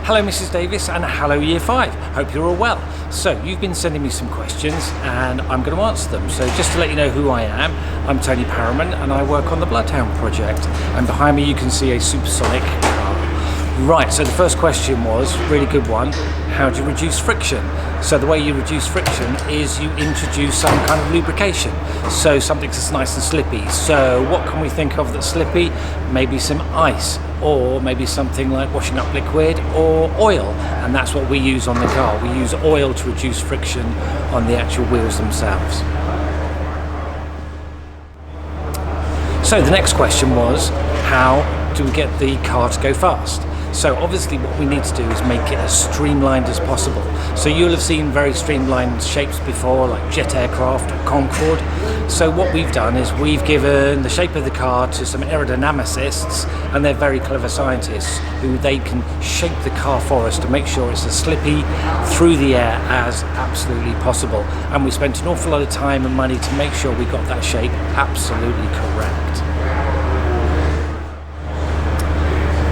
Hello Mrs Davis and hello Year 5. Hope you're all well. So you've been sending me some questions and I'm going to answer them. So just to let you know who I am, I'm Tony Parraman and I work on the Bloodhound project. And behind me you can see a supersonic car. Right, so the first question was, really good one, how do you reduce friction? So the way you reduce friction is you introduce some kind of lubrication. So something that's nice and slippy. So what can we think of that's slippy? Maybe some ice, or maybe something like washing up liquid or oil. And that's what we use on the car. We use oil to reduce friction on the actual wheels themselves. So the next question was, how do we get the car to go fast? So obviously what we need to do is make it as streamlined as possible. So you'll have seen very streamlined shapes before, like jet aircraft or Concorde. So what we've done is we've given the shape of the car to some aerodynamicists, and they're very clever scientists who they can shape the car for us to make sure it's as slippy through the air as absolutely possible. And we spent an awful lot of time and money to make sure we got that shape absolutely correct.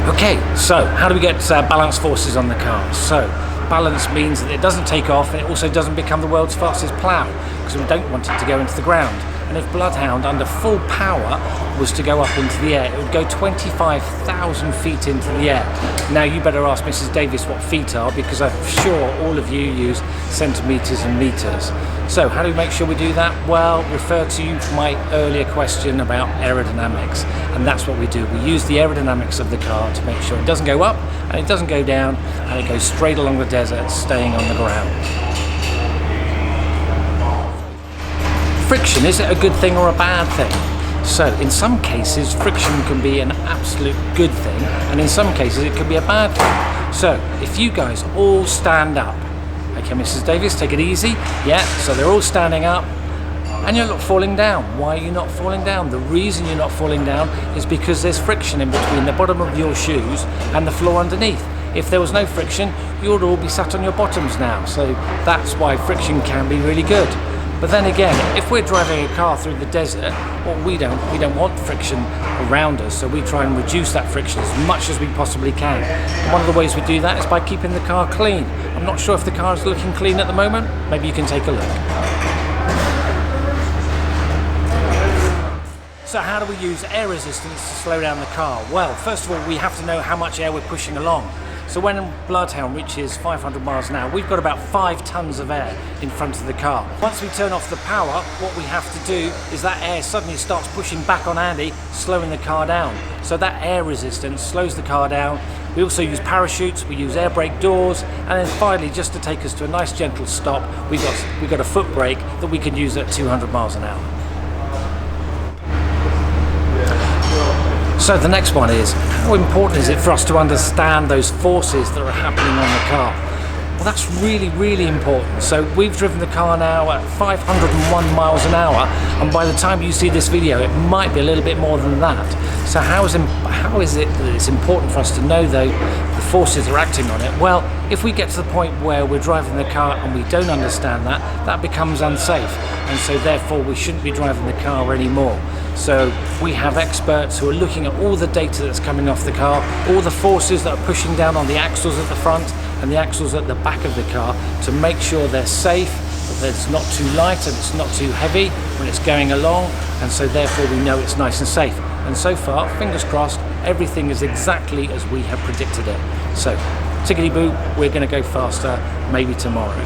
Okay, so how do we get balance forces on the car? So balance means that it doesn't take off and it also doesn't become the world's fastest plough, because we don't want it to go into the ground. And if Bloodhound under full power was to go up into the air, it would go 25,000 feet into the air. Now you better ask Mrs Davis what feet are, because I'm sure all of you use centimetres and metres. So how do we make sure we do that? Well, refer to my earlier question about aerodynamics, and that's what we do. We use the aerodynamics of the car to make sure it doesn't go up and it doesn't go down, and it goes straight along the desert, staying on the ground. Friction, is it a good thing or a bad thing? So in some cases friction can be an absolute good thing, and in some cases it can be a bad thing. So if you guys all stand up, okay Mrs Davis, take it easy, yeah, so they're all standing up and you're not falling down. Why are you not falling down? The reason you're not falling down is because there's friction in between the bottom of your shoes and the floor underneath. If there was no friction, you would all be sat on your bottoms now. So that's why friction can be really good. But then again, if we're driving a car through the desert, well, we don't want friction around us, so we try and reduce that friction as much as we possibly can. And one of the ways we do that is by keeping the car clean. I'm not sure if the car is looking clean at the moment. Maybe you can take a look. So how do we use air resistance to slow down the car? Well, first of all, we have to know how much air we're pushing along. So when Bloodhound reaches 500 miles an hour, we've got about 5 tons of air in front of the car. Once we turn off the power, what we have to do is that air suddenly starts pushing back on Andy, slowing the car down. So that air resistance slows the car down. We also use parachutes, we use air brake doors, and then finally, just to take us to a nice gentle stop, we've got a foot brake that we can use at 200 miles an hour. So the next one is, how important is it for us to understand those forces that are happening on the car? Well, that's really, really important. So we've driven the car now at 501 miles an hour, and by the time you see this video, it might be a little bit more than that. So how is it that it's important for us to know, though, the forces are acting on it? Well, if we get to the point where we're driving the car and we don't understand that, that becomes unsafe, and so therefore we shouldn't be driving the car anymore. So we have experts who are looking at all the data that's coming off the car, all the forces that are pushing down on the axles at the front and the axles at the back of the car, to make sure they're safe, that it's not too light and it's not too heavy when it's going along, and so therefore we know it's nice and safe. And so far, fingers crossed, everything is exactly as we have predicted it. So tickety boo, we're going to go faster maybe tomorrow.